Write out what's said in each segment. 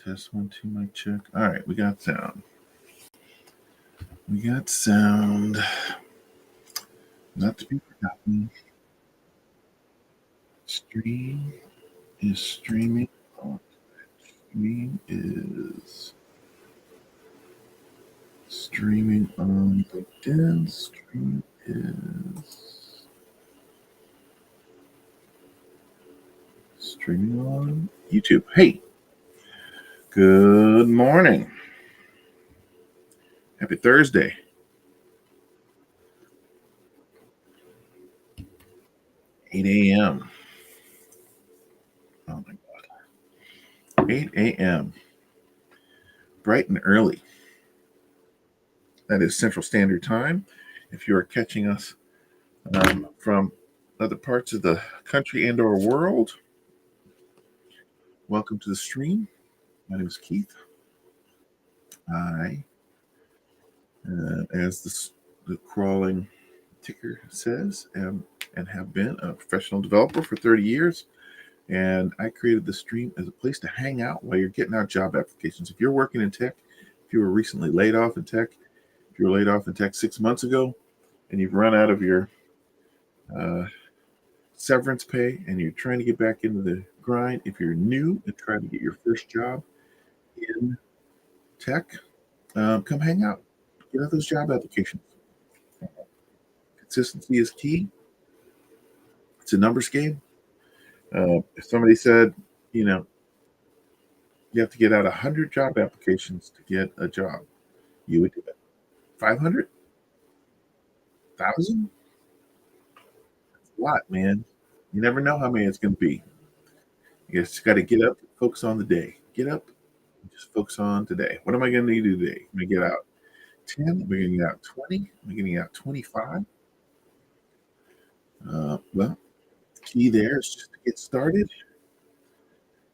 Test one, two, mic check. All right, we got sound. We got sound. Not to be forgotten. Stream is streaming on Stream is streaming on LinkedIn. Stream is streaming on YouTube. Hey, good morning. Happy Thursday. 8 a.m. Oh my God. 8 a.m. Bright and early. That is Central Standard Time. If you are catching us from other parts of the country and or world, welcome to the stream. My name is Keith. I, as the crawling ticker says, am and have been a professional developer for 30 years. And I created the stream as a place to hang out while you're getting out job applications. If you're working in tech, if you were recently laid off in tech, if you were laid off in tech 6 months ago, and you've run out of your severance pay and you're trying to get back into the grind, if you're new and trying to get your first job in tech, come hang out. Get out those job applications. Consistency is key. It's a numbers game. If somebody said, you have to get out 100 job applications to get a job, you would do it. 500? 1,000? That's a lot, man. You never know how many it's going to be. You just got to get up, focus on the day. Get up, just focus on today. What am I going to do today? I'm going to get out 10. Am I going to get out 20? Am I going to get out 25? Well, key there is just to get started.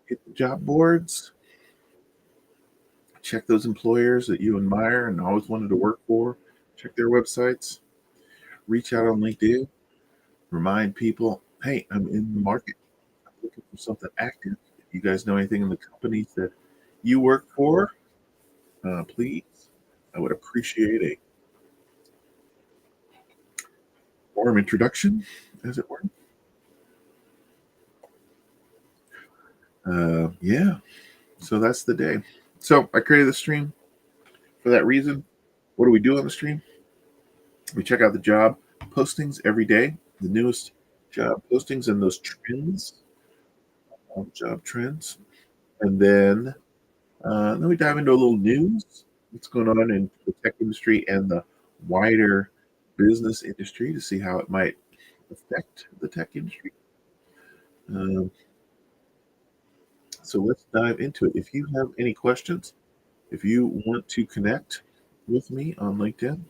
Hit the job boards. Check those employers that you admire and always wanted to work for. Check their websites. Reach out on LinkedIn. Remind people, hey, I'm in the market. I'm looking for something active. If you guys know anything in the companies that you work for, please, I would appreciate a warm introduction, as it were. Yeah, so that's the day. So I created the stream for that reason. What do we do on the stream? We check out the job postings every day, the newest job postings and those trends, job trends. And then we dive into a little news, what's going on in the tech industry and the wider business industry to see how it might affect the tech industry. So let's dive into it. If you have any questions, if you want to connect with me on LinkedIn,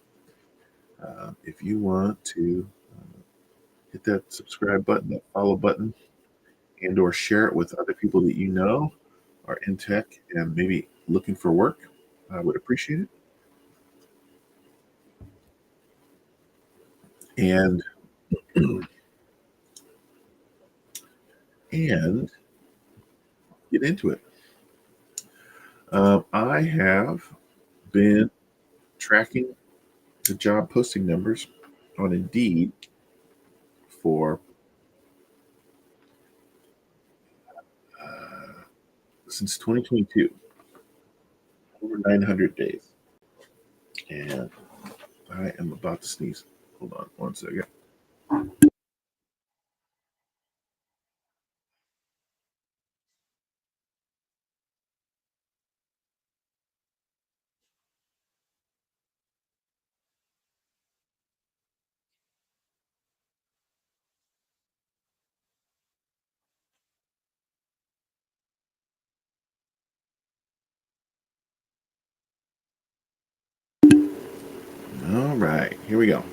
if you want to hit that subscribe button, that follow button, and or share it with other people that you know are in tech and maybe looking for work, I would appreciate it. And and get into it. I have been tracking the job posting numbers on Indeed for since 2022, over 900 days. And I am about to sneeze. Hold on one second. All right, here we go.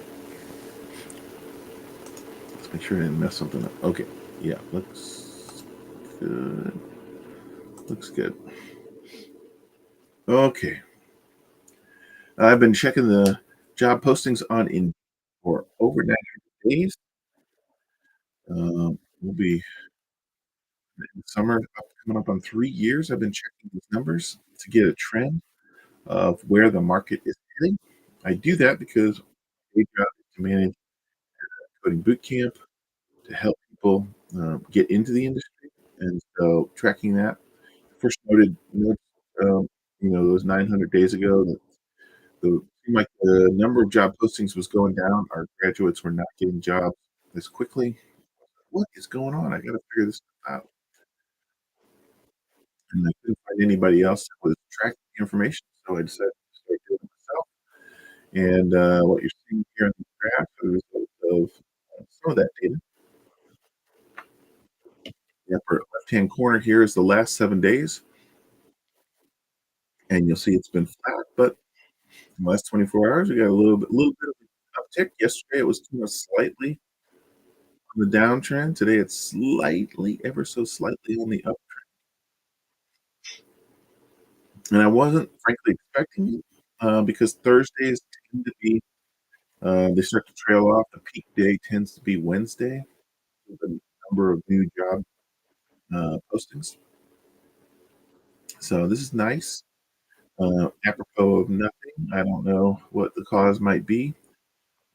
Let's make sure I didn't mess something up. Okay, yeah, looks good. Looks good. Okay. I've been checking the job postings on Indeed for over 900 days. We'll be in summer, coming up on 3 years. I've been checking these numbers to get a trend of where the market is heading. I do that because my job is to manage coding boot camp to help people get into the industry, and so tracking that. First noticed, um, those 900 days ago that seemed like the number of job postings was going down. Our graduates were not getting jobs as quickly. What is going on? I got to figure this stuff out. And I couldn't find anybody else that was tracking the information, so I decided to start doing it myself. And what you're seeing here in the graph are the results of some of that data. The upper left-hand corner here is the last 7 days, and you'll see it's been flat, but in the last 24 hours, we got a little bit of an uptick. Yesterday, it was slightly on the downtrend. Today, it's slightly, ever so slightly on the up, and I wasn't frankly expecting it, because Thursdays tend to be, they start to trail off. The peak day tends to be Wednesday, with the number of new job, postings. So this is nice. Apropos of nothing, I don't know what the cause might be.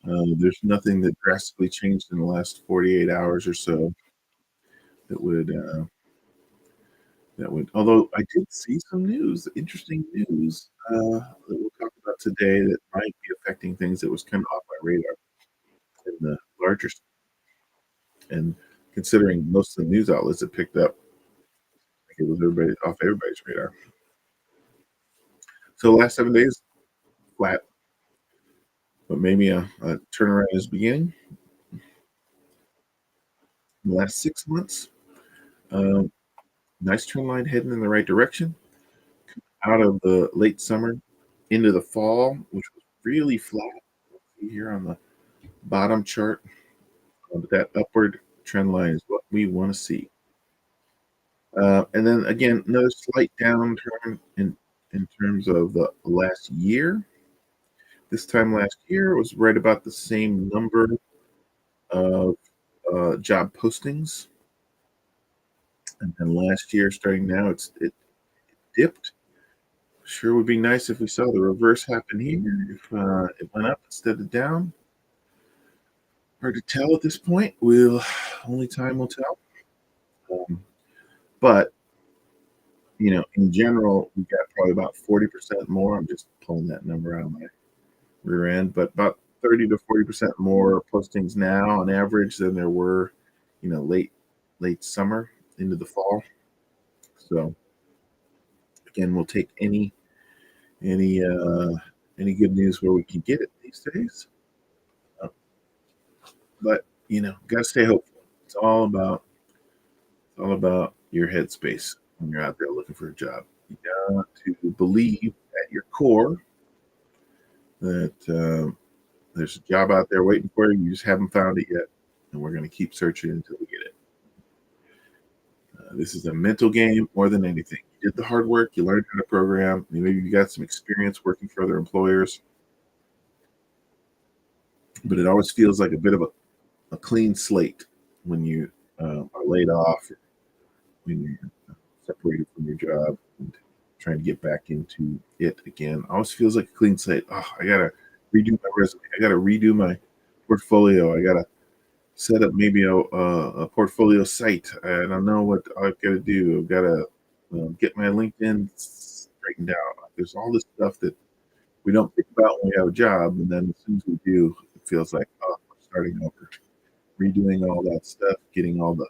There's nothing that drastically changed in the last 48 hours or so that would, although I did see some news, interesting news, that we'll talk about today that might be affecting things that was kind of off my radar in the larger and considering most of the news outlets that picked up, like it was everybody's radar. So the last 7 days, flat, but maybe a turnaround is beginning. In the last 6 months, um, nice trend line heading in the right direction. Out of the late summer into the fall, which was really flat. See here on the bottom chart, but that upward trend line is what we want to see. And then again, another slight downturn in terms of the last year. This time last year was right about the same number of job postings, and then last year, starting now, it dipped. Sure would be nice if we saw the reverse happen here. If it went up instead of down. Hard to tell at this point. Only time will tell. Um, but in general, we got probably about 40% more. I'm just pulling that number out of my rear end, but about 30 to 40% more postings now on average than there were, late summer into the fall. So again, we'll take any uh, any good news where we can get it these days. Uh, but gotta stay hopeful. It's all about your headspace when you're out there looking for a job. You got to believe at your core that there's a job out there waiting for you. You just haven't found it yet, and we're going to keep searching until we get it. This is a mental game more than anything. You did the hard work. You learned how to program. Maybe you got some experience working for other employers, but it always feels like a bit of a clean slate when you are laid off, when you're separated from your job and trying to get back into it again. Always feels like a clean slate. Oh, I gotta redo my resume. I gotta redo my portfolio. I gotta set up maybe a portfolio site. I don't know what I've got to do. I've got to get my LinkedIn straightened out. There's all this stuff that we don't think about when we have a job, and then as soon as we do, it feels like, oh, we're starting over, redoing all that stuff, getting all the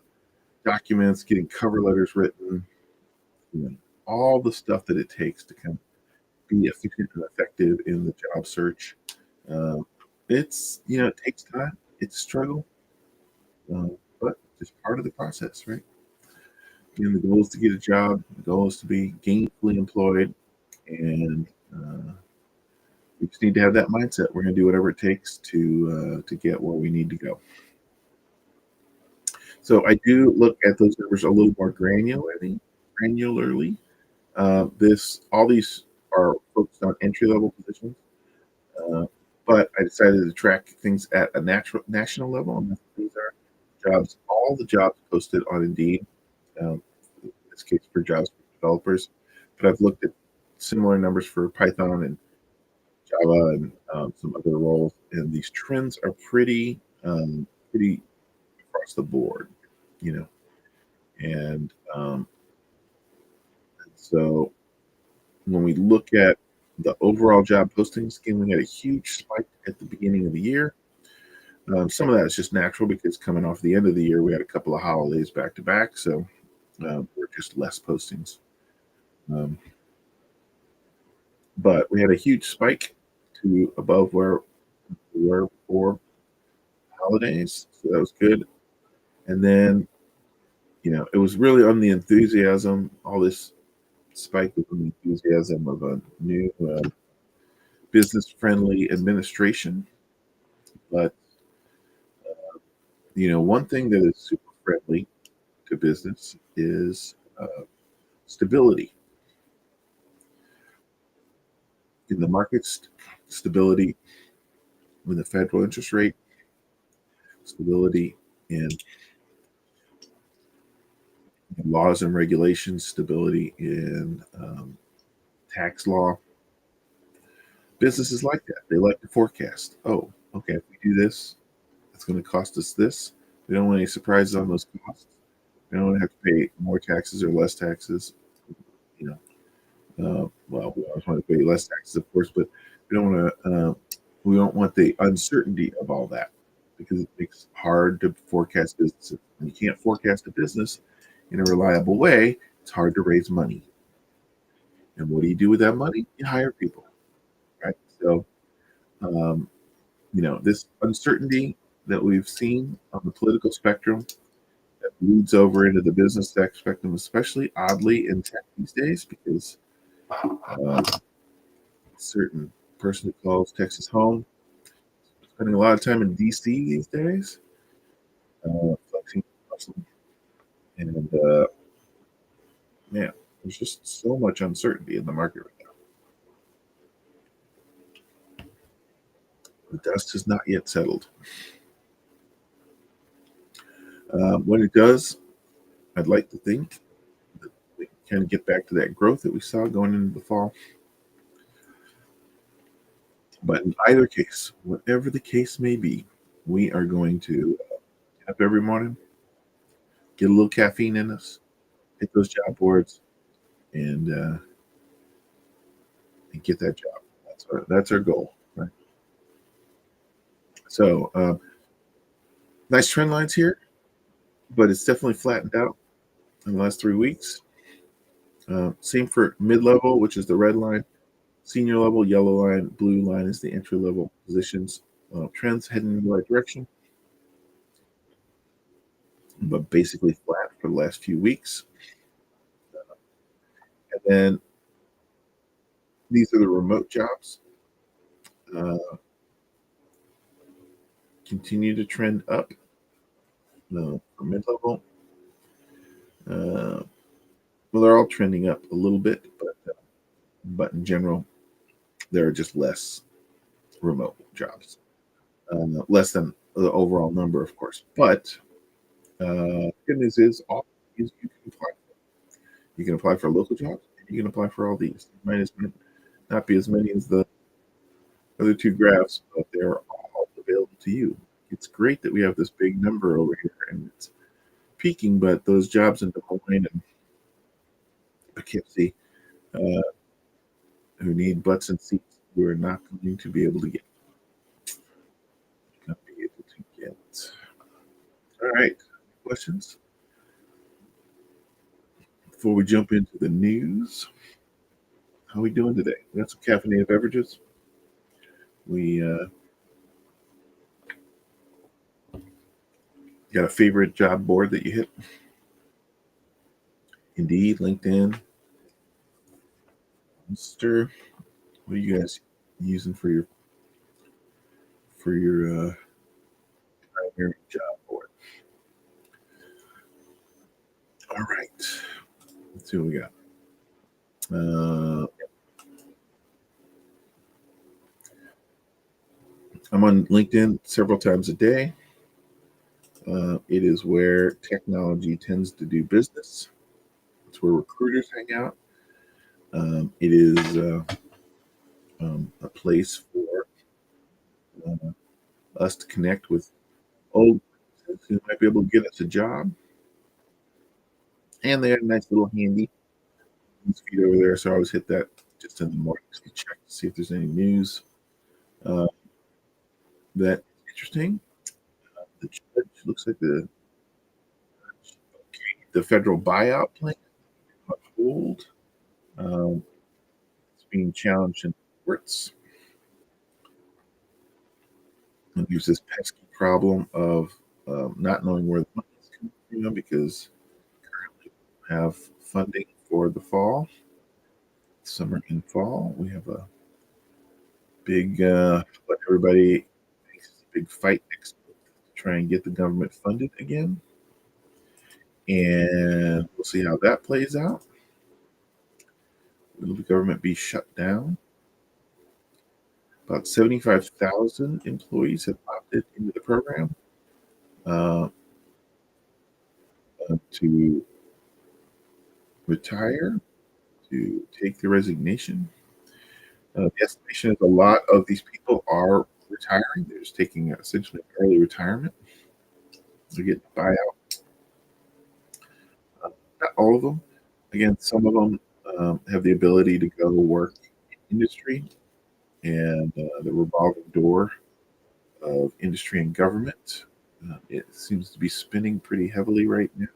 documents, getting cover letters written, you know, all the stuff that it takes to kind of be efficient and effective in the job search. Um, it takes time. It's a struggle, but just part of the process, right? Again, the goal is to get a job. The goal is to be gainfully employed, and we just need to have that mindset. We're going to do whatever it takes to get where we need to go. So I do look at those numbers a little more granularly. This all these are focused on entry level positions, uh, but I decided to track things at a national level, and these are jobs. All the jobs posted on Indeed. Um, this case for JavaScript developers, but I've looked at similar numbers for Python and Java and some other roles, and these trends are pretty across the board, you know. And so when we look at the overall job postings, again, we had a huge spike at the beginning of the year. Some of that is just natural because coming off the end of the year, we had a couple of holidays back to back, so we're just less postings. Um, but we had a huge spike to above where we were before holidays, so that was good. And then, it was really on the enthusiasm. All this spike was on the enthusiasm of a new business-friendly administration. But one thing that is super friendly to business is stability in the markets, stability with the federal interest rate, stability in laws and regulations, stability in tax law. Businesses like that. They like to forecast. Oh, okay, if we do this, it's going to cost us this. We don't want any surprises on those costs. We don't want to have to pay more taxes or less taxes. You well, we always want to pay less taxes, of course, but we don't want to. We don't want the uncertainty of all that because it makes it hard to forecast businesses. When you can't forecast a business in a reliable way, it's hard to raise money. And what do you do with that money? You hire people, right? So, um, this uncertainty that we've seen on the political spectrum that leads over into the business tech spectrum, especially oddly in tech these days, because a certain person who calls Texas home spending a lot of time in DC these days, flexing muscle. And man, there's just so much uncertainty in the market right now. The dust has not yet settled. When it does, I'd like to think that we can kind of get back to that growth that we saw going into the fall. But in either case, whatever the case may be, we are going to get up every morning, get a little caffeine in us, hit those job boards, and get that job. That's our goal, right? So nice trend lines here, but it's definitely flattened out in the last 3 weeks. Same for mid-level, which is the red line. Senior level, yellow line, blue line is the entry level positions. Trends heading in the right direction, but basically flat for the last few weeks. And then these are the remote jobs. Continue to trend up. For mid-level, well, they're all trending up a little bit, but in general, there are just less remote jobs, less than the overall number, of course. But good news is, all these you can apply. You can apply for local jobs. And you can apply for all these. It might not be as many as the other two graphs, but they're all available to you. It's great that we have this big number over here, and it's peaking. But those jobs in Des Moines and Poughkeepsie, who need butts and seats, we're not going to be able to get. Not be able to get. All right, questions before we jump into the news? How are we doing today? We got some caffeinated beverages. We got a favorite job board that you hit? Indeed, LinkedIn, Monster. What are you guys using for your primary job board? All right, let's see what we got. I'm on LinkedIn several times a day. It is where technology tends to do business. It's where recruiters hang out. It is a place for uh, us to connect with old friends who might be able to get us a job. And they have a nice little handy news feed over there, so I always hit that just in the morning to check to see if there's any news uh, that interesting. The judge looks like the federal buyout plan on hold. Um, it's being challenged in courts. And there's this pesky problem of not knowing where the money is coming from because we have funding for the fall, summer and fall. We have a big, what everybody thinks is a big fight next month to try and get the government funded again. And we'll see how that plays out. Will the government be shut down? About 75,000 employees have opted into the program uh, to retire, to take the resignation. The estimation is a lot of these people are retiring. They're just taking essentially early retirement. They're getting a buyout. Uh, Not all of them. Again, some of them have the ability to go work in industry and the revolving door of industry and government. It seems to be spinning pretty heavily right now.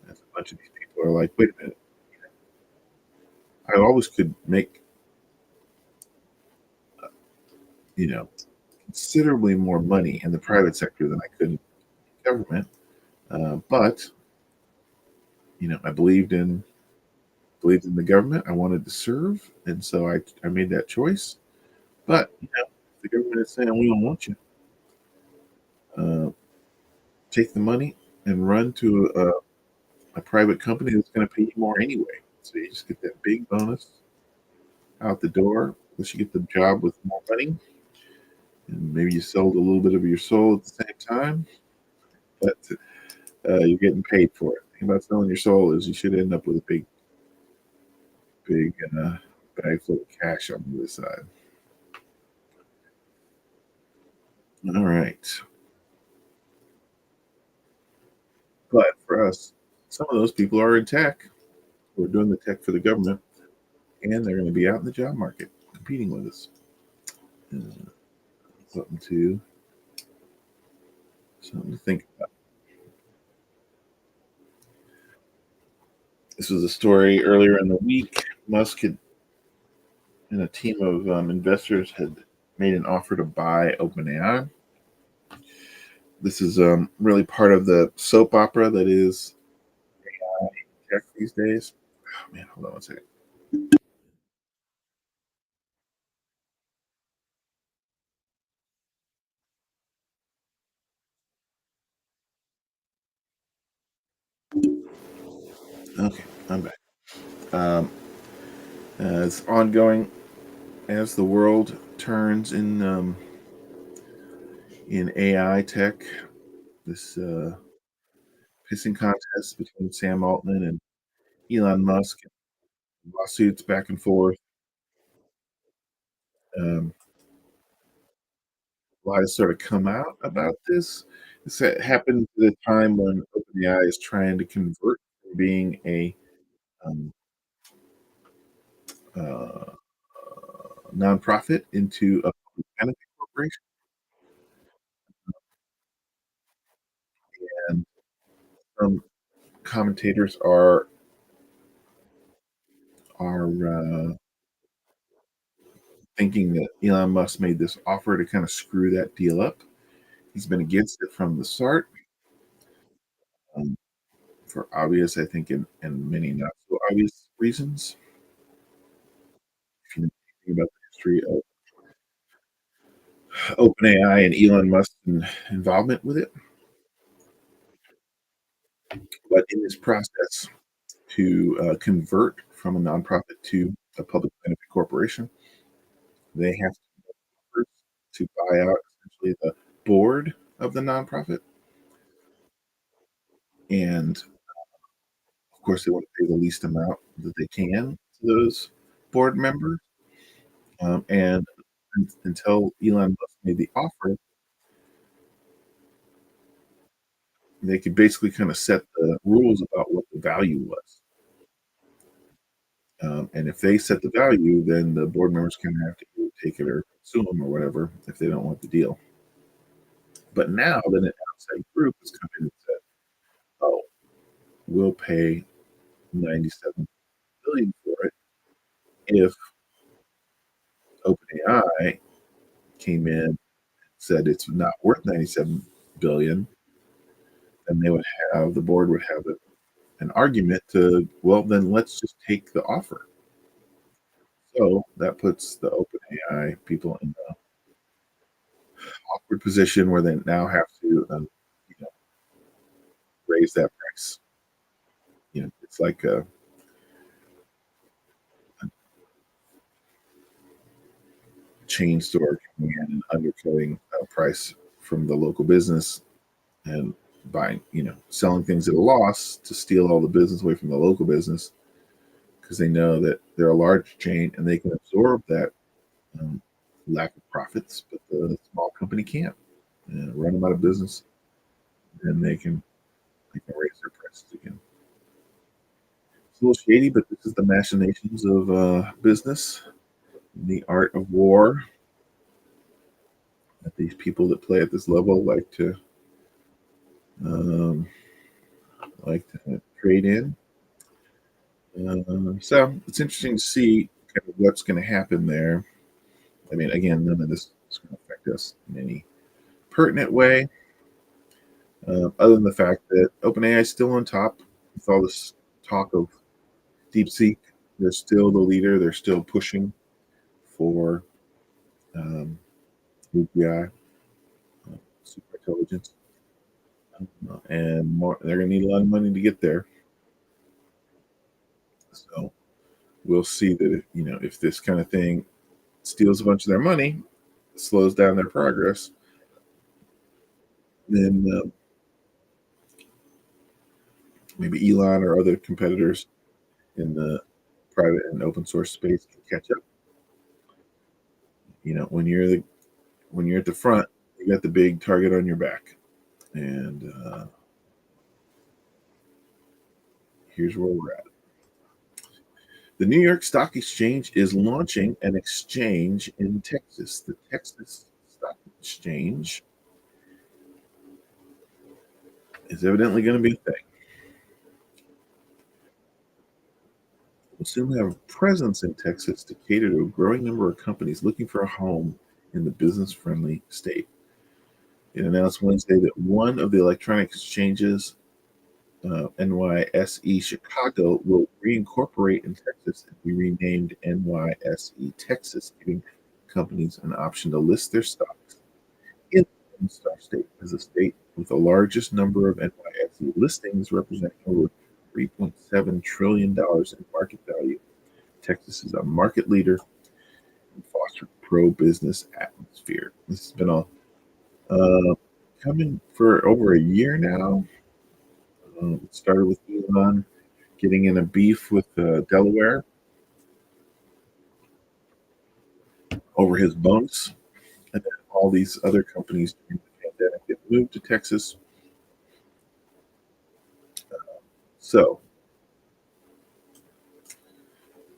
As a bunch of these people are like, wait a minute, I always could make, you know, considerably more money in the private sector than I could in government. But I believed in the government. I wanted to serve, and so I made that choice. But the government is saying we don't want you. Uh, Take the money and run to a private company that's going to pay you more anyway. So you just get that big bonus out the door. Unless you get the job with more money, and maybe you sold a little bit of your soul at the same time, but you're getting paid for it. The thing about selling your soul is you should end up with a big bag full of cash on the other side. All right. But for us, some of those people are in tech. We're doing the tech for the government, and they're going to be out in the job market competing with us. Uh, something to something to think about. This was a story earlier in the week. Musk and a team of investors had made an offer to buy OpenAI. This is really part of the soap opera that is tech these days. Oh man, hold on one second. Okay, I'm back. Um, it's ongoing as the world turns in AI tech. This pissing contest between Sam Altman and Elon Musk, lawsuits back and forth. Um, a lot has sort of come out about this. This happened at a time when OpenAI is trying to convert from being a um, uh, nonprofit into a public benefit corporation, and some commentators are thinking that Elon Musk made this offer to kind of screw that deal up. He's been against it from the start, um, for obvious, I think, and many not so obvious reasons. If you know anything about the history of OpenAI and Elon Musk's involvement with it, but in this process to convert from a nonprofit to a public benefit corporation, they have to buy out essentially the board of the nonprofit, and of course, they want to pay the least amount that they can to those board members. And until Elon Musk made the offer, they could basically kind of set the rules about what the value was. And if they set the value, then the board members can have to take it or sue them or whatever if they don't want the deal. But now then an outside group has come in and said, "Oh, we'll pay 97 billion for it." If OpenAI came in, said it's not worth 97 billion, then they would have the board would have an argument to, well, then let's just take the offer. So that puts the OpenAI people in an awkward position where they now have to, you know, raise that price. It's like a chain store coming in and undercutting a price from the local business and buying, selling things at a loss to steal all the business away from the local business because they know that they're a large chain and they can absorb that um, lack of profits, but the small company can't. Run them out of business, and they can raise their prices again. It's a little shady, but this is the machinations of business, the art of war that these people that play at this level um, like to trade in. So it's interesting to see kind of what's going to happen there. I mean, again, none of this is going to affect us in any pertinent way, other than the fact that OpenAI is still on top with all this talk of DeepSeek. They're still the leader. They're still pushing for AGI, super intelligence, and more. They're going to need a lot of money to get there. So we'll see that if this kind of thing steals a bunch of their money, slows down their progress, then maybe Elon or other competitors in the private and open source space can catch up. When you're at the front, you got the big target on your back, and here's where we're at. The New York Stock Exchange is launching an exchange in Texas. The Texas Stock Exchange is evidently going to be a thing. Will soon have a presence in Texas to cater to a growing number of companies looking for a home in the business-friendly state. It announced Wednesday that one of the electronic exchanges, NYSE Chicago, will reincorporate in Texas and be renamed NYSE Texas, giving companies an option to list their stocks in the Star State as a state with the largest number of NYSE listings, representing over $3.7 trillion in market value. Texas is a market leader and foster pro-business atmosphere. This has been coming for over a year now. It started with Elon getting in a beef with Delaware over his bonus, and then all these other companies during the pandemic that moved to Texas. So,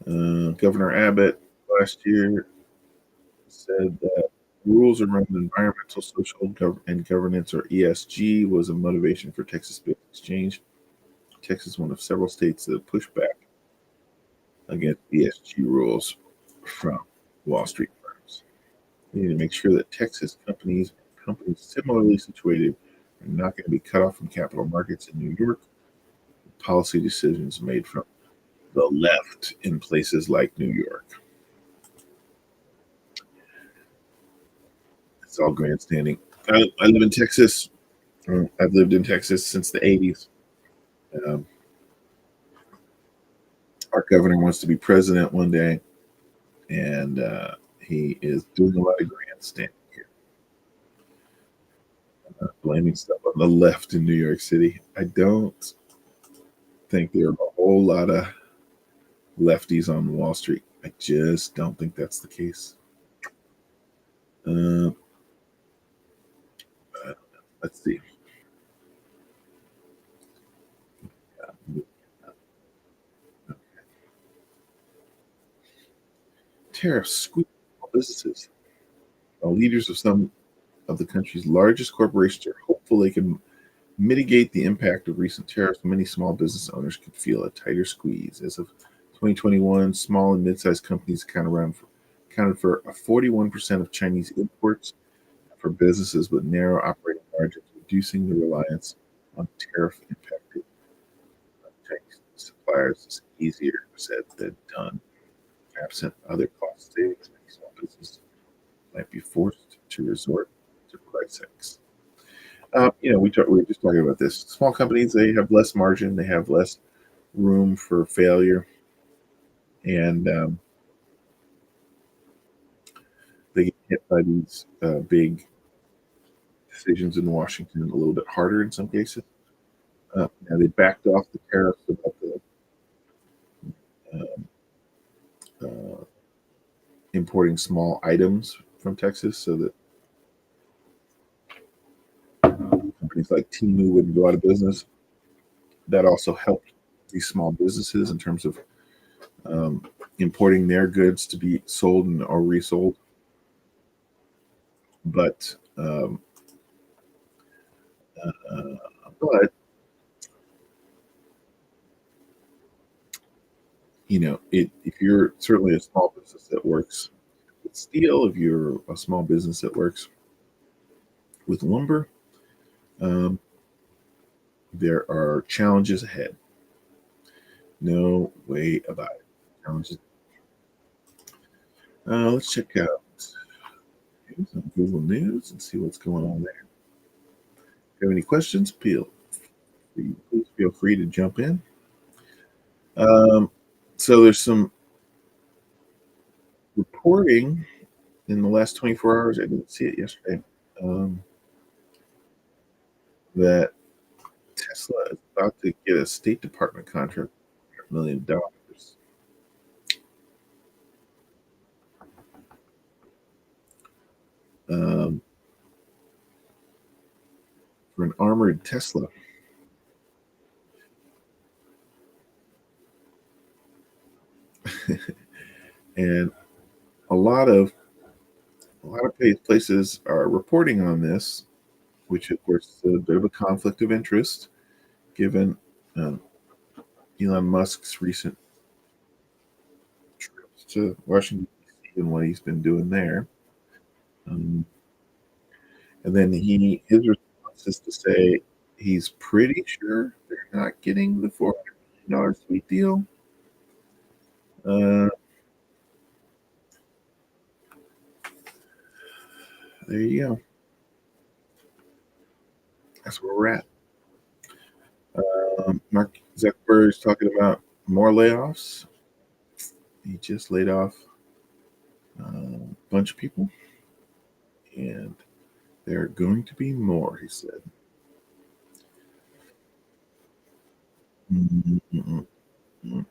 Governor Abbott last year said that rules around environmental, social, and governance, or ESG, was a motivation for Texas-based exchange. Texas is one of several states that push back against ESG rules from Wall Street firms. We need to make sure that Texas companies similarly situated are not going to be cut off from capital markets in New York. Policy decisions made from the left in places like New York. It's all grandstanding. I live in Texas. I've lived in Texas since the 80s. Um, our governor wants to be president one day, and he is doing a lot of grandstanding here, blaming stuff on the left in New York City. I don't think there are a whole lot of lefties on Wall Street. I just don't think that's the case. Uh, let's see. Tariffs squeeze small businesses. Leaders of some of the country's largest corporations are hopeful they can mitigate the impact of recent tariffs. Many small business owners could feel a tighter squeeze. As of 2021, small and mid-sized companies accounted for 41% of Chinese imports. For businesses with narrow operating margins, reducing the reliance on tariff-impacted Chinese suppliers is easier said than done. Absent other cost savings, many small businesses might be forced to resort to price hikes. We were just talking about this. Small companies, they have less margin, they have less room for failure, and they get hit by these big decisions in Washington a little bit harder in some cases. Now they backed off the tariffs about the um, uh, importing small items from Texas, so that companies like Timu wouldn't go out of business. That also helped these small businesses in terms of um, importing their goods to be sold or resold. But uh, but if you're certainly a small business that works with steel, if you're a small business that works with lumber, um, there are challenges ahead. No way about it. Challenges. Let's check out Google News and see what's going on there. If you have any questions, please feel free to jump in. Um, so there's some reporting in the last 24 hours. I didn't see it yesterday. Um, that Tesla is about to get a State Department contract for $1 million um, for an armored Tesla. And a lot of places are reporting on this, which of course is a bit of a conflict of interest given um, Elon Musk's recent trips to Washington D.C. and what he's been doing there. Um, and then his response is to say he's pretty sure they're not getting the $400 million sweet deal. Uh, there you go. That's where we're at. Mark Zuckerberg is talking about more layoffs. He just laid off a bunch of people, and there are going to be more, he said. Mm, mm, mm, mm.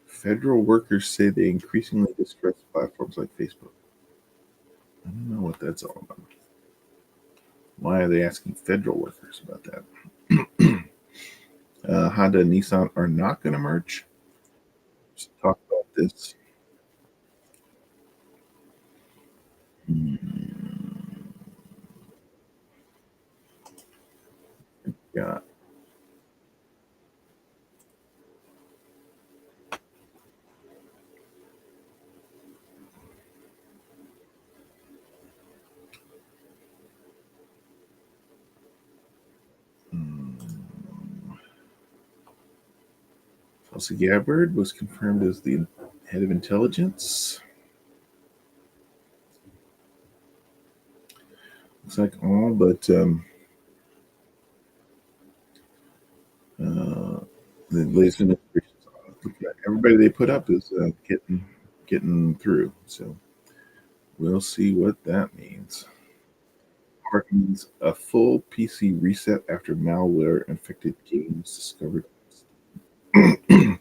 Federal workers say they increasingly distrust platforms like Facebook. I don't know what that's all about. Why are they asking federal workers about that? Honda and Nissan are not going to merge. Let's talk about this. Mm, yeah. Mm. Tulsi Gabbard was confirmed as the head of intelligence. Looks like all but uh, the latest administration. Everybody they put up is getting through. So We'll see what that means. Mark means a full PC reset after malware infected games discovered. You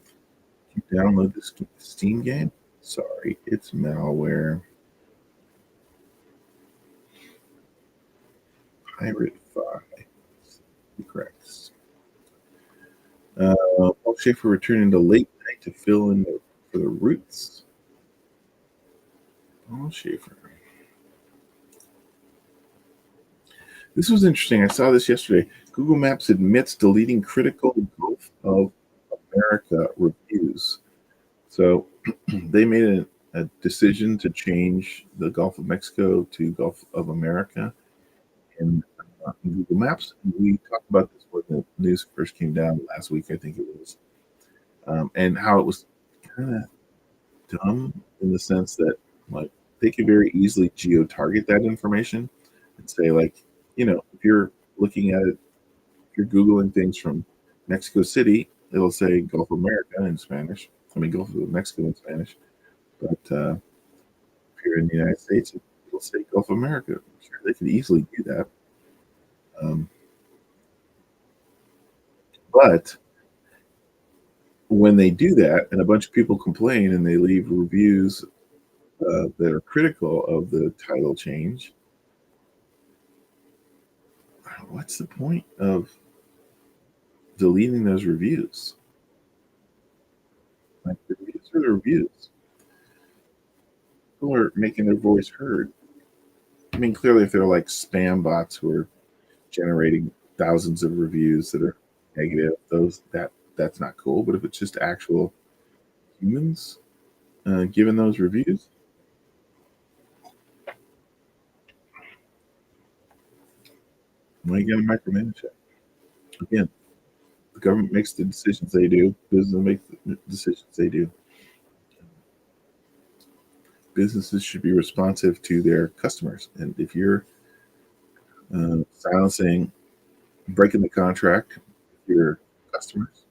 download this Steam game? Sorry, it's malware. Pirate 5. Correct. Paul Schaefer returning to late night to fill in for the Roots. Paul Schaefer. This was interesting. I saw this yesterday. Google Maps admits deleting critical Gulf of America reviews. So they made a decision to change the Gulf of Mexico to Gulf of America in Google Maps. We talked about this when the news first came down last week, I think it was, and how it was kind of dumb in the sense that like they could very easily geo target that information and say like, if you're looking at it, if you're googling things from Mexico City, it'll say Gulf of America in Spanish. I mean Gulf of Mexico in Spanish. But if you're in the United States, it'll say Gulf of America. I'm sure they could easily do that. Um, but when they do that, and a bunch of people complain and they leave reviews that are critical of the title change, what's the point of deleting those reviews? Like the reviews are the reviews. People are making their voice heard. I mean, clearly, if they're like spam bots who are generating thousands of reviews that are negative, that's not cool. But if it's just actual humans giving those reviews, why you got to micromanage it? Again, the government makes the decisions they do. Business makes the decisions they do. Businesses should be responsive to their customers, and if you're silencing, breaking the contract with your customers,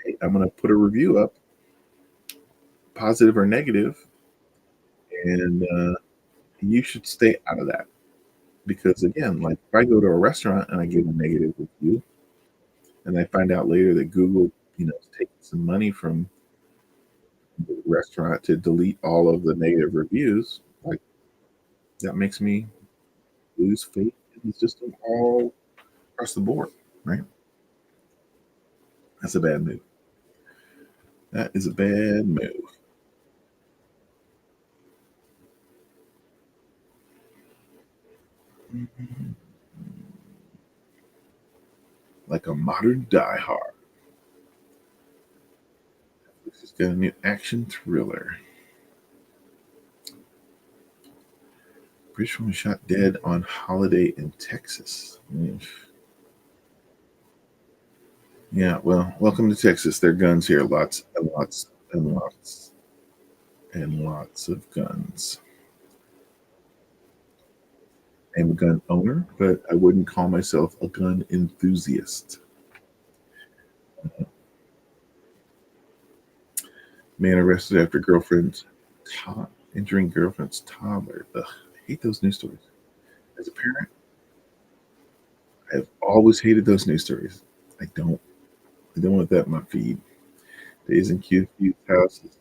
hey, I'm going to put a review up, positive or negative, and you should stay out of that. Because again, like if I go to a restaurant and I give a negative review, and I find out later that Google, is taking some money from the restaurant to delete all of the negative reviews, like that makes me lose faith in the system all across the board, right? That's a bad move. That is a bad move. Like a modern Die Hard. This is got a new action thriller. British woman shot dead on holiday in Texas. Yeah, well, welcome to Texas. There are guns here, lots and lots and lots and lots of guns. I'm a gun owner, but I wouldn't call myself a gun enthusiast. Man arrested after injuring girlfriend's toddler. Ugh, I hate those news stories. As a parent, I've always hated those news stories. I don't. I don't want that in my feed. Days in Confused house is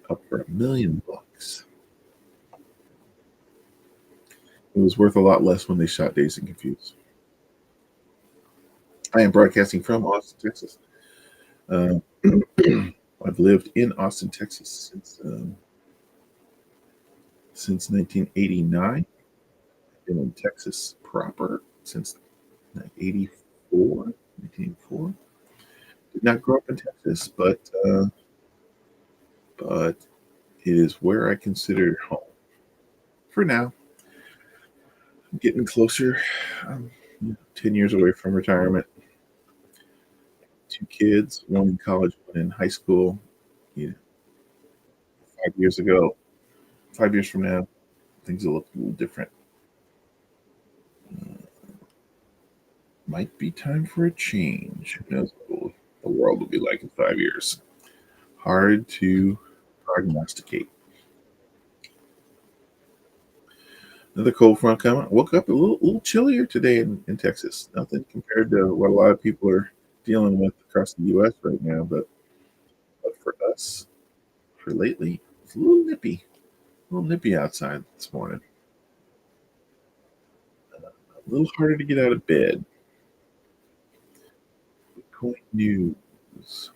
up for $1 million. It was worth a lot less when they shot Days and Confused. I am broadcasting from Austin, Texas. Uh, I've lived in Austin, Texas since 1989. I've been in Texas proper since 84, 1984. Did not grow up in Texas, but it is where I consider home for now. I'm getting closer. I'm 10 years away from retirement. Two kids, one in college, one in high school. You know, 5 years ago, 5 years from now, things will look a little different. Might be time for a change. Who knows what the world will be like in 5 years? Hard to prognosticate. Another cold front coming. Woke up a little chillier today in Texas. Nothing compared to what a lot of people are dealing with across the U.S. right now, but for us, for lately, it's a little nippy outside this morning. A little harder to get out of bed. Bitcoin news.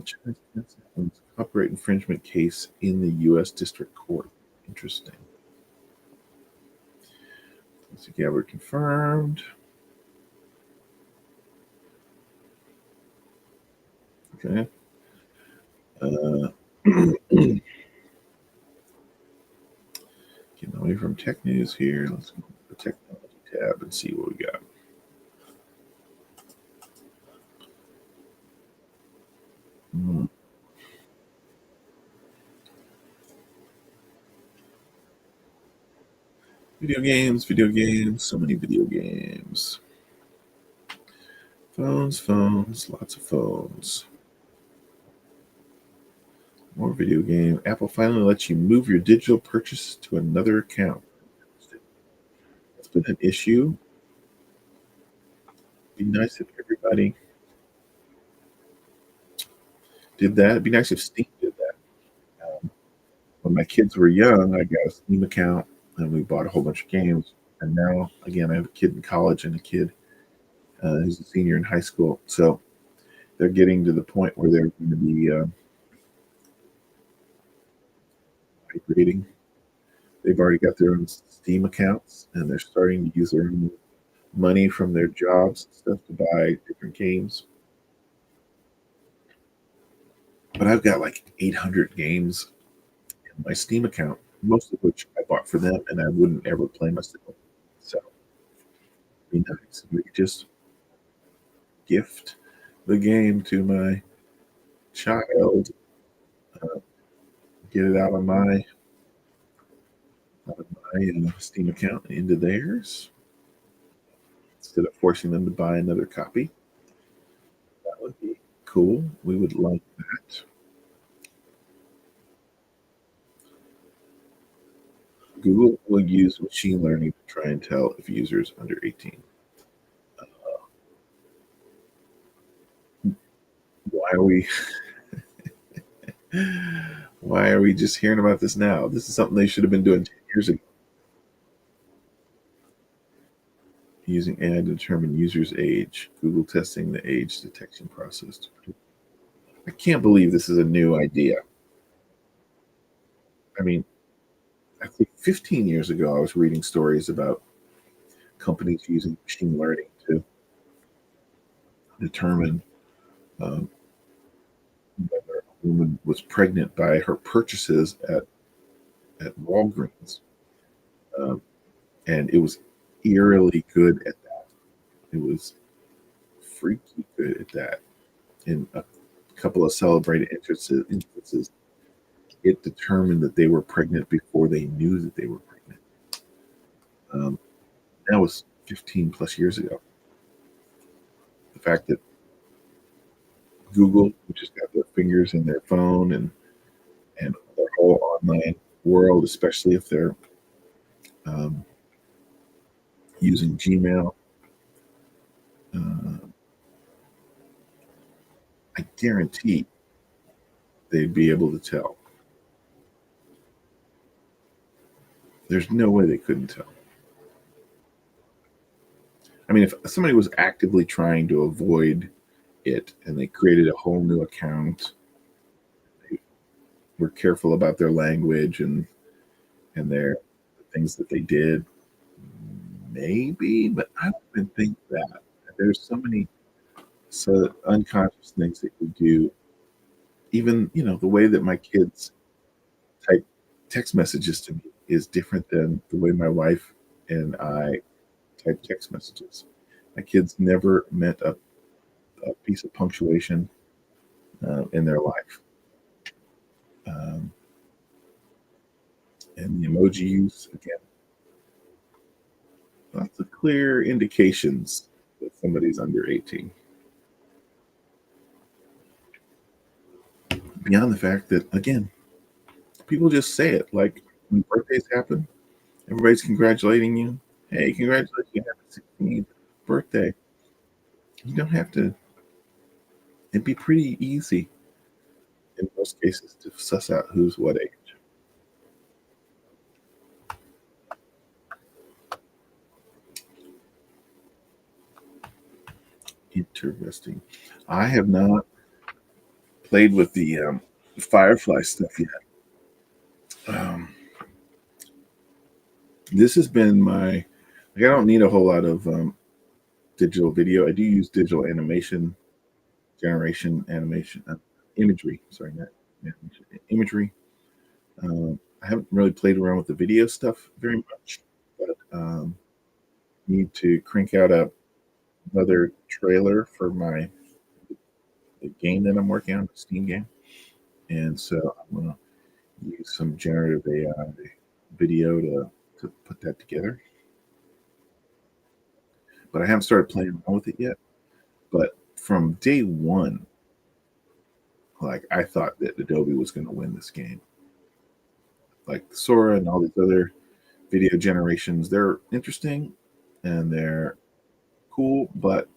China's copyright infringement case in the U.S. District Court. Interesting. So Gabbard confirmed. Okay. Uh, getting away from tech news here. Let's go to the technology tab and see what we got. Hmm. Video games, so many video games. Phones, lots of phones. More video game. Apple finally lets you move your digital purchase to another account. It's been an issue. Be nice if everybody did that. It'd be nice if Steam did that. When my kids were young, I got a Steam account and we bought a whole bunch of games. And now, again, I have a kid in college and a kid who's a senior in high school. So they're getting to the point where they're going to be migrating. They've already got their own Steam accounts and they're starting to use their own money from their jobs and stuff to buy different games. But I've got like 800 games in my Steam account, most of which I bought for them and I wouldn't ever play myself. So it'd be nice if we could just gift the game to my child, uh, get it out of my Steam account and into theirs instead of forcing them to buy another copy. That would be cool. We would like that. Google will use machine learning to try and tell if users under 18. Uh, why are we why are we just hearing about this now? This is something they should have been doing 10 years ago. Using AI to determine users' age. Google testing the age detection process. I can't believe this is a new idea. I mean, I think 15 years ago, I was reading stories about companies using machine learning to determine um, whether a woman was pregnant by her purchases at Walgreens. Um, and it was eerily good at that. It was freaky good at that. In a couple of celebrated instances, it determined that they were pregnant before they knew that they were pregnant. Um, that was 15 plus years ago. The fact that Google, which has got their fingers in their phone and their whole online world, especially if they're um, using Gmail, uh, I guarantee they'd be able to tell. There's no way they couldn't tell. I mean, if somebody was actively trying to avoid it and they created a whole new account, they were careful about their language and their the things that they did, maybe, but I don't even think that. There's so many unconscious things that we do. Even the way that my kids type text messages to me is different than the way my wife and I type text messages. My kids never met a piece of punctuation in their life. Um, and the emoji use, again, lots of clear indications that somebody's under 18. beyond the fact that, again, people just say it. Like when birthdays happen, everybody's congratulating you. Hey, congratulations, you have a 16th birthday. You don't have to, it'd be pretty easy in most cases to suss out who's what age. Interesting. I have not played with the Firefly stuff yet. Um, this has been my, like, I don't need a whole lot of digital video. I do use digital animation generation, animation, imagery. Sorry, not animation, imagery. I haven't really played around with the video stuff very much, but need to crank out another trailer for the game that I'm working on, the Steam game, and so I'm gonna use some generative AI video to put that together. But I haven't started playing around with it yet. But from day one, like I thought that Adobe was going to win this game. Like Sora and all these other video generations, they're interesting and they're cool, but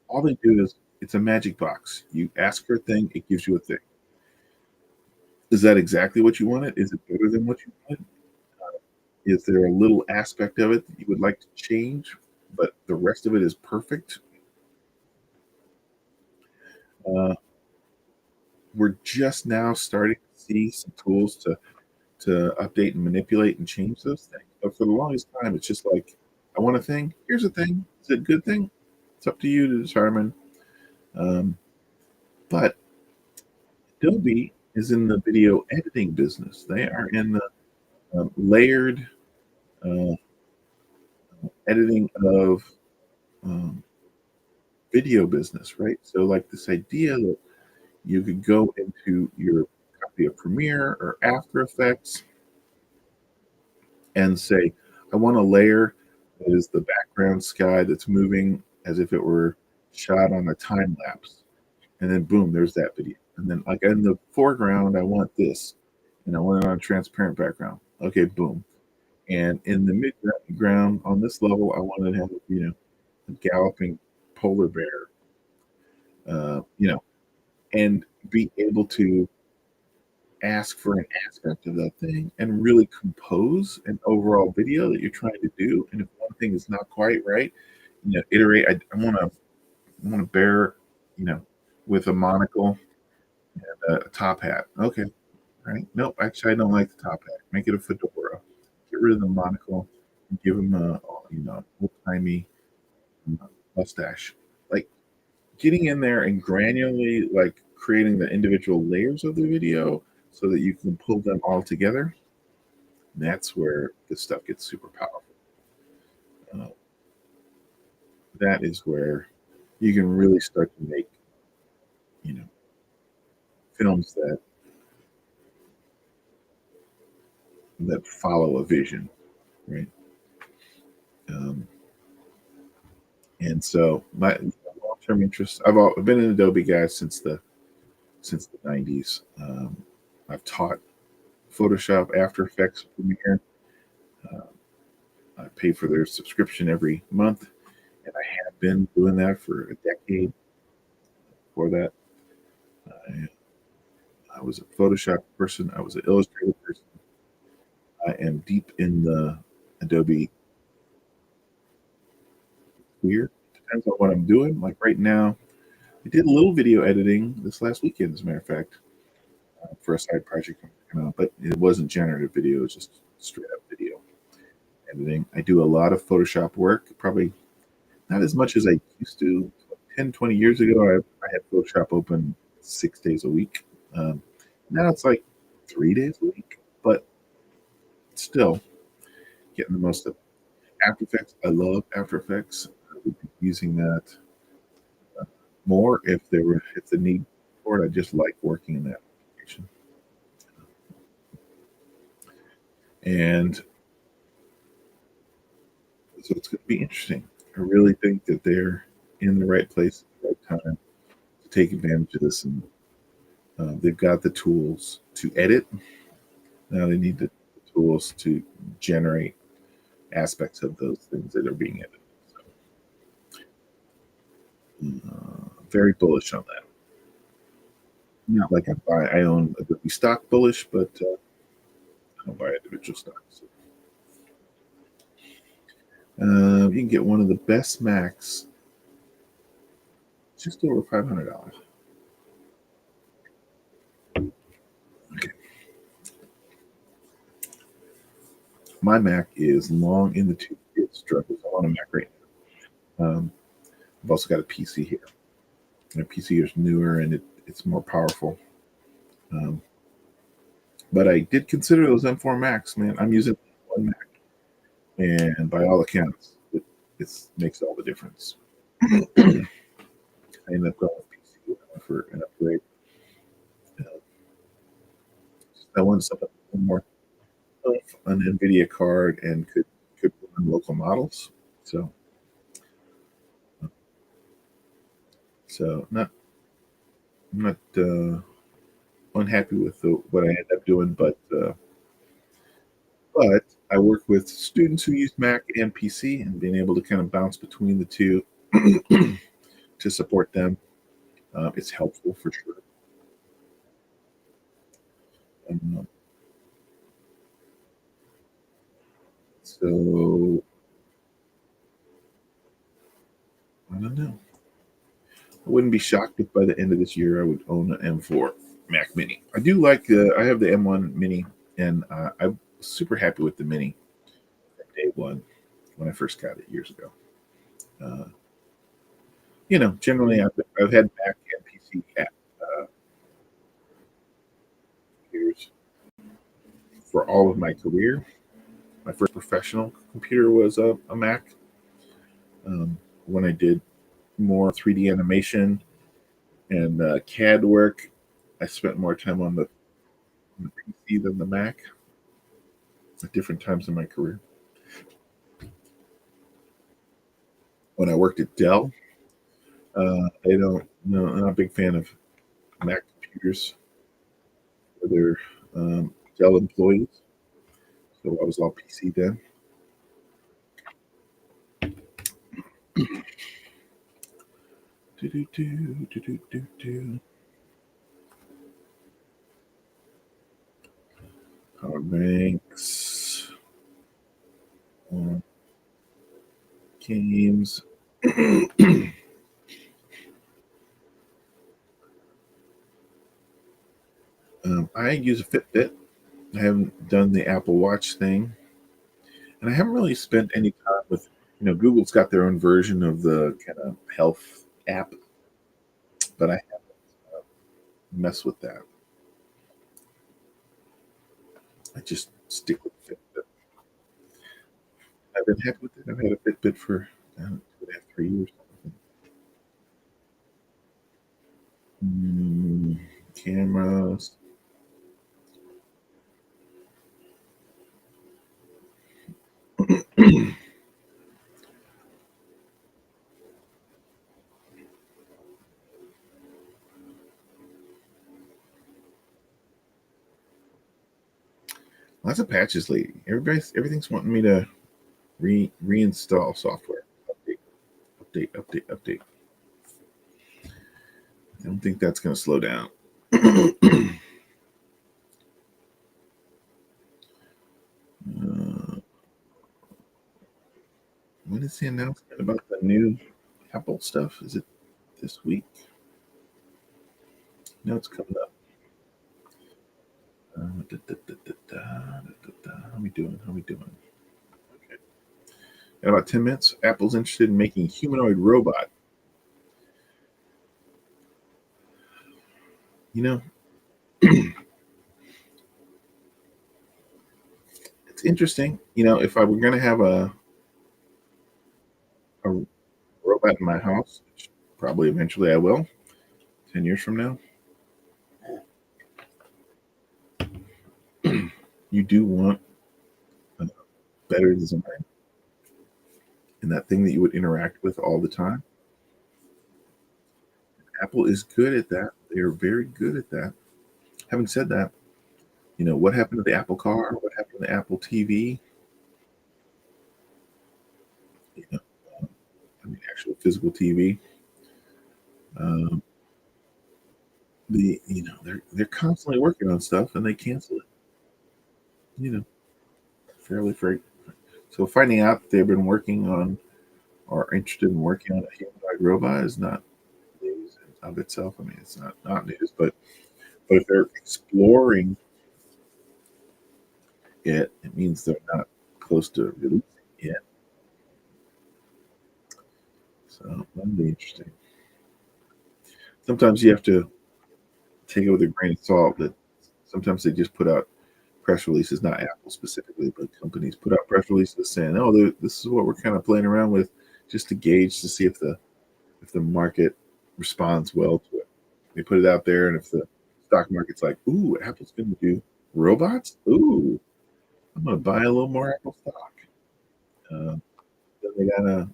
all they do is it's a magic box. You ask for a thing, it gives you a thing. Is that exactly what you wanted? Is it better than what you wanted? Is there a little aspect of it that you would like to change, but the rest of it is perfect? Uh, we're just now starting to see some tools to update and manipulate and change those things. But for the longest time, it's just like, I want a thing. Here's a thing. Is it a good thing? It's up to you to determine. Um, but Adobe is in the video editing business. They are in the layered uh, editing of um, video business, right? So, like this idea that you could go into your copy of Premiere or After Effects and say, I want a layer that is the background sky that's moving as if it were shot on a time lapse. And then boom, there's that video. And then like in the foreground, I want this. And I want it on a transparent background. Okay, boom. And in the midground on this level, I want to have, a galloping polar bear, and be able to ask for an aspect of that thing and really compose an overall video that you're trying to do. And if one thing is not quite right, iterate. I want to bear, you know, with a monocle and a top hat. Okay, right? Nope, actually, I don't like the top hat. Make it a fedora. Get rid of the monocle. And give him a, old timey mustache. Like getting in there and granularly like creating the individual layers of the video so that you can pull them all together. That's where this stuff gets super powerful. Uh, that is where you can really start to make, you know, films that follow a vision, right? Um, and so my long-term interest, I've been an Adobe guy since the 90s. I've taught Photoshop, After Effects, Premiere. Uh, I pay for their subscription every month, and I have been doing that for a decade. Before that, I, I was a Photoshop person. I was an Illustrator person. I am deep in the Adobe sphere. Depends on what I'm doing. Like right now, I did a little video editing this last weekend, as a matter of fact, for a side project I'm working on, but it wasn't generative video. It was just straight up video editing. I do a lot of Photoshop work, probably not as much as I used to. 10, 20 years ago, I had Photoshop open 6 days a week. Now it's like 3 days a week, but still getting the most of it. After Effects, I love After Effects. I would be using that more if the need for it. I just like working in that application. And so it's going to be interesting. I really think that they're in the right place at the right time to take advantage of this and They've got the tools to edit. Now they need the tools to generate aspects of those things that are being edited. So, very bullish on that. Not like I own a Adobe stock bullish, but I don't buy individual stocks. You can get one of the best Macs just over $500. Okay. My Mac is long in the tooth. It struggles. I'm on a Mac right now. I've also got a PC here. My PC is newer and it's more powerful. Um, but I did consider those M4 Macs, man. I'm using one Mac, and by all accounts, it makes all the difference. I ended up going with PC for an upgrade. Uh, I wanted something more an NVIDIA card and could run local models. So not I'm not unhappy with what I end up doing, but I work with students who use Mac and PC, and being able to kind of bounce between the two to support them, it's helpful for sure. Um, so I don't know. I wouldn't be shocked if by the end of this year I would own an M4 Mac Mini. I do like I have the M1 Mini, and I'm super happy with the Mini from day one when I first got it years ago. Uh, generally I've had Mac and PC computers for all of my career. My first professional computer was a Mac. When I did more 3D animation and CAD work, I spent more time on the PC than the Mac at different times in my career. When I worked at Dell, I don't no, I'm not a big fan of Mac computers for their Dell employees. So I was all PC then. Do, do, do, do, do, do, do. Power banks, uh, games. I use a Fitbit. I haven't done the Apple Watch thing, and I haven't really spent any time with. Google's got their own version of the kind of health app, but I haven't messed with that. I just stick with Fitbit. I've been happy with it. I've had a Fitbit for 2.5, 3 years. Mm, cameras. Lots of patches lately. Everything's wanting me to reinstall software. Update, update. I don't think that's going to slow down. uh, when is the announcement about the new Apple stuff? Is it this week? No, it's coming up. How we doing? How we doing? Okay. In about 10 minutes, Apple's interested in making humanoid robot. You know, it's interesting. If I were going to have a robot in my house, which probably eventually I will, 10 years from now, you do want a better design and that thing that you would interact with all the time. Apple is good at that. They are very good at that. Having said that, what happened to the Apple car? What happened to the Apple TV? You know, um, I mean, actual physical TV. Um, they're constantly working on stuff and they cancel it. You know, fairly free. So finding out that they've been working on or interested in working on a humanoid robot is not news in of itself. I mean, it's not news, but if they're exploring it, it means they're not close to releasing it yet. So that'd be interesting. Sometimes you have to take it with a grain of salt that sometimes they just put out press releases, not Apple specifically, but companies put out press releases saying, "Oh, this is what we're kind of playing around with, just to gauge to see if the market responds well to it." They put it out there, and if the stock market's like, "Ooh, Apple's going to do robots. Ooh, I'm going to buy a little more Apple stock." Uh, then they got a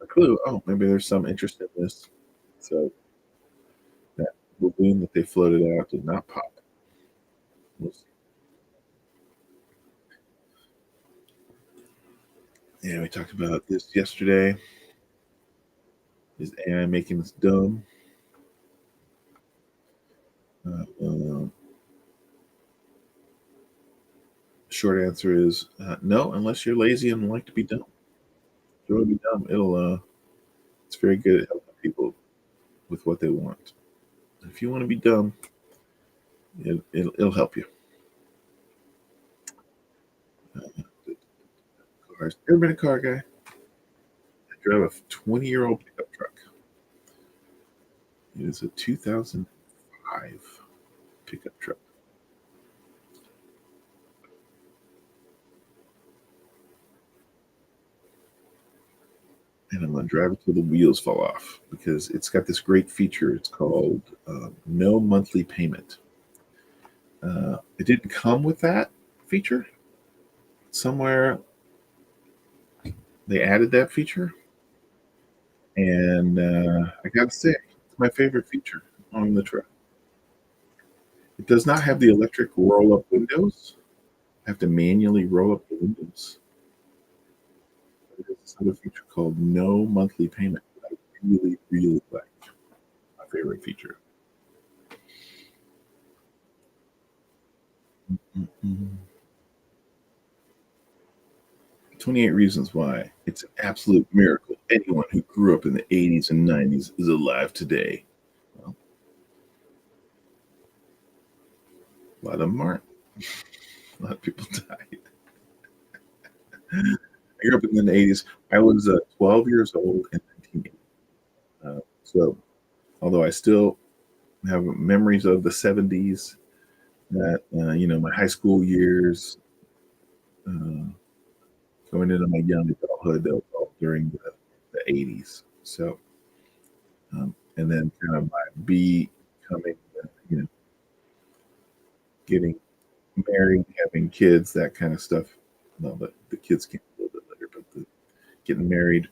clue. Oh, maybe there's some interest in this. So that balloon that they floated out did not pop. We'll see. Yeah, we talked about this yesterday. Is AI making us dumb? Uh, short answer is no, unless you're lazy and like to be dumb. If you want to be dumb, it's very good at helping people with what they want. If you want to be dumb, it'll help you. Uh, cars. Ever been a car guy? I drive a 20-year-old pickup truck. It is a 2005 pickup truck, and I'm gonna drive it till the wheels fall off because it's got this great feature. It's called no monthly payment. It didn't come with that feature. Somewhere they added that feature, and I gotta say, it's my favorite feature on the truck. It does not have the electric roll-up windows. I have to manually roll up the windows. But it has this other feature called no monthly payment that I really, really like. My favorite feature. Mhm. 28 Reasons Why. It's an absolute miracle. Anyone who grew up in the 80s and 90s is alive today. Well, a lot of them aren't. A lot of people died. I grew up in the 80s. I was 12 years old in 1980. So, although I still have memories of the 70s, that, my high school years, uh, going into my young adulthood, that was all during the 80s. So, and then kind of my becoming, getting married, having kids, that kind of stuff. Well, the kids came a little bit later, but getting married,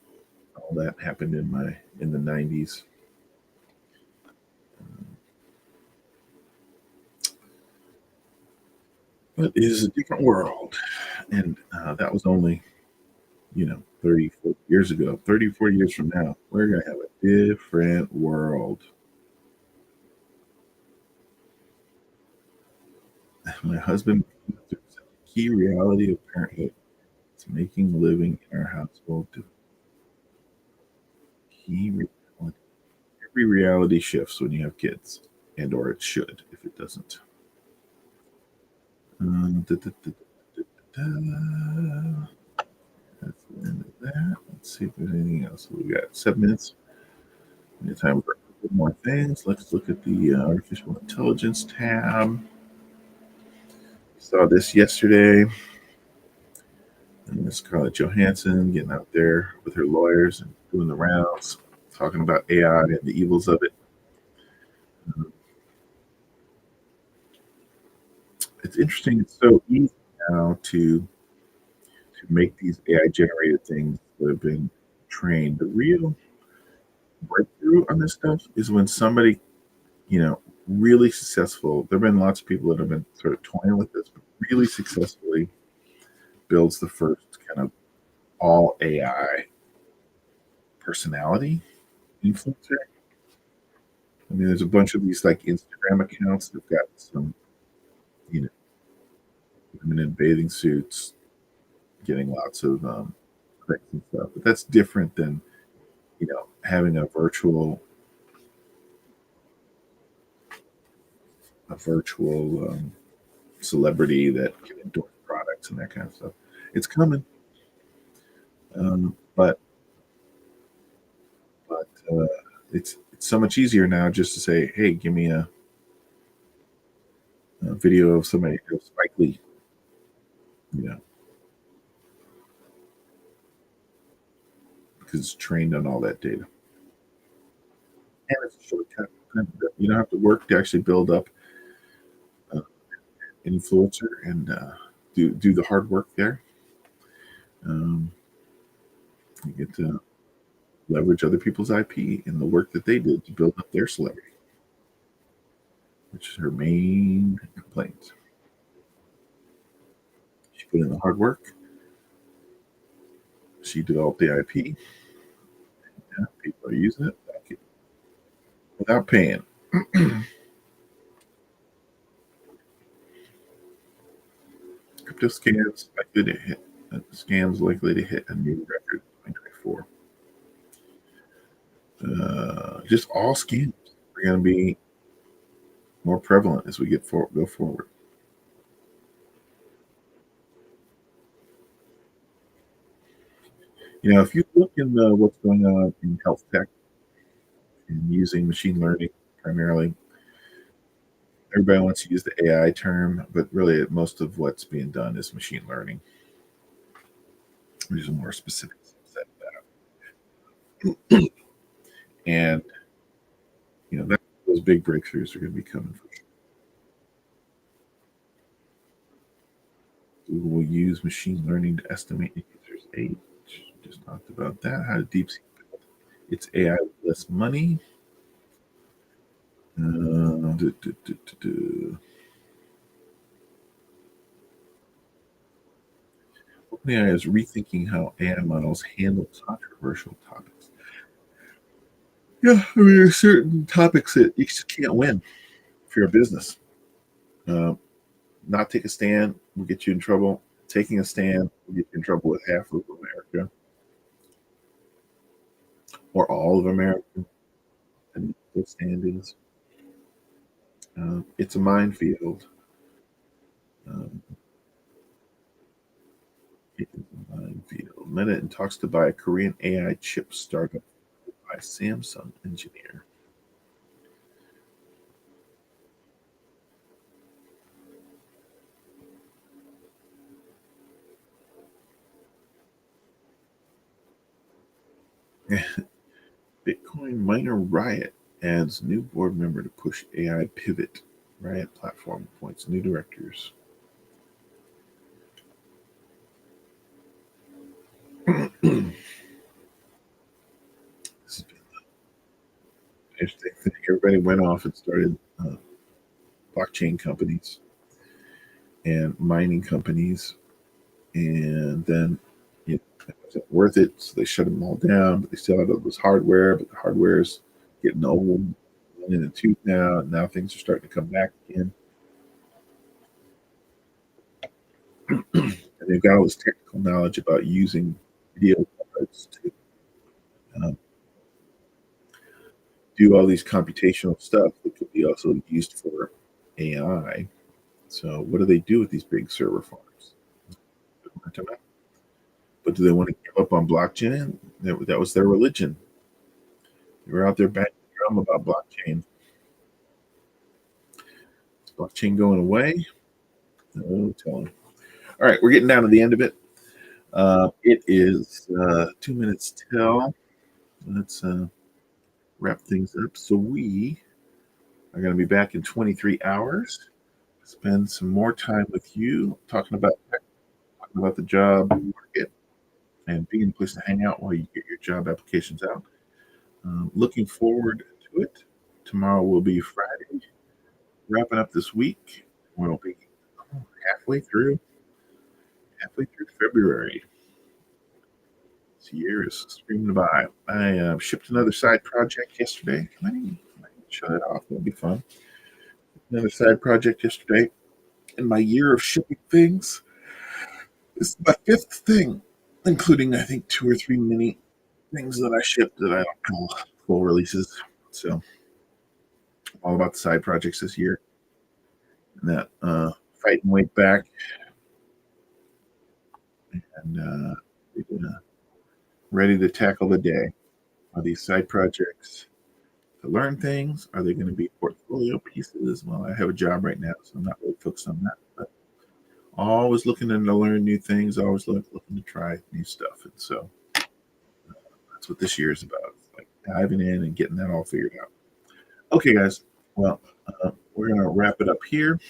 all that happened in the 90s. But it is a different world, and that was only 30, 40 years ago. 30, 40 years from now, we're gonna have a different world. My husband, key reality of parenthood. It's making living in our household to key reality. Every reality shifts when you have kids, and or it should if it doesn't. Da, da, da, da, da, da. That's the end of that. Let's see if there's anything else. We got 7 minutes. We have time for a couple more things. Let's look at the artificial intelligence tab. Saw this yesterday. And Miss Scarlett Johansson getting out there with her lawyers and doing the rounds, talking about AI and the evils of it. It's interesting. It's so easy now to make these AI generated things that have been trained. The real breakthrough on this stuff is when somebody, you know, really successful. There have been lots of people that have been sort of toying with this, but really successfully builds the first kind of all AI personality influencer. I mean, there's a bunch of these like Instagram accounts that've got some, you know, women in bathing suits getting lots of clicks and stuff. But that's different than, having a virtual celebrity that can endorse products and that kind of stuff. It's coming, but it's so much easier now just to say, "Hey, give me a video of somebody, Spike Lee," you know, because it's trained on all that data, and it's a shortcut. You don't have to work to actually build up uh, an influencer and do the hard work there. Um, you get to leverage other people's IP and the work that they did to build up their celebrity, which is her main complaint. She put in the hard work. She developed the IP. Yeah, people are using it without paying. Crypto scams likely to hit a new record in 2024. Just all scams are going to be more prevalent as we go forward. If you look in what's going on in health tech and using machine learning primarily, everybody wants to use the AI term, but really most of what's being done is machine learning. There's a more specific set of that. And those big breakthroughs are going to be coming for sure. Google will use machine learning to estimate a user's age. Just talked about that. How to DeepSeek build its AI with less money. OpenAI is rethinking how AI models handle controversial topics. Yeah, I mean, there's certain topics that you just can't win if you're a business. Uh, Not take a stand will get you in trouble. Taking a stand will get you in trouble with half of America or all of America. And the stand is, it's a minefield. Um, it is a minefield. Meta in talks to buy a Korean AI chip startup by Samsung engineer. Bitcoin miner Riot adds new board member to push AI pivot. Riot platform appoints new directors. This has been an interesting thing. Everybody went off and started blockchain companies and mining companies, and then it wasn't worth it, so they shut them all down. But they still had all this hardware, but the hardware is getting old, in the tooth now. And now things are starting to come back again, and they've got all this technical knowledge about using video cards to um, do all these computational stuff that could be also used for AI. So, what do they do with these big server farms? But do they want to give up on blockchain? That was their religion. They were out there banging the drum about blockchain. Is blockchain going away? No telling. All right, we're getting down to the end of it. It is 2 minutes till. Let's wrap things up. So we are going to be back in 23 hours. Spend some more time with you talking about the job market and being a place to hang out while you get your job applications out. Looking forward to it. Tomorrow will be Friday. wrapping up this week. We'll be oh, halfway through halfway through February. This year is streaming by. I shipped another side project yesterday. I can show that off. That'll be fun. Another side project yesterday. In my year of shipping things, this is my fifth thing, including I think two or three mini things that I shipped that I don't call full releases. So all about the side projects this year. And that fighting weight back and ready to tackle the day. Are these side projects to learn things? Are they going to be portfolio pieces? Well, I have a job right now, so I'm not really focused on that. But always looking to learn new things, always looking to try new stuff. And so that's what this year is about. It's like diving in and getting that all figured out. Okay, guys. Well, we're going to wrap it up here.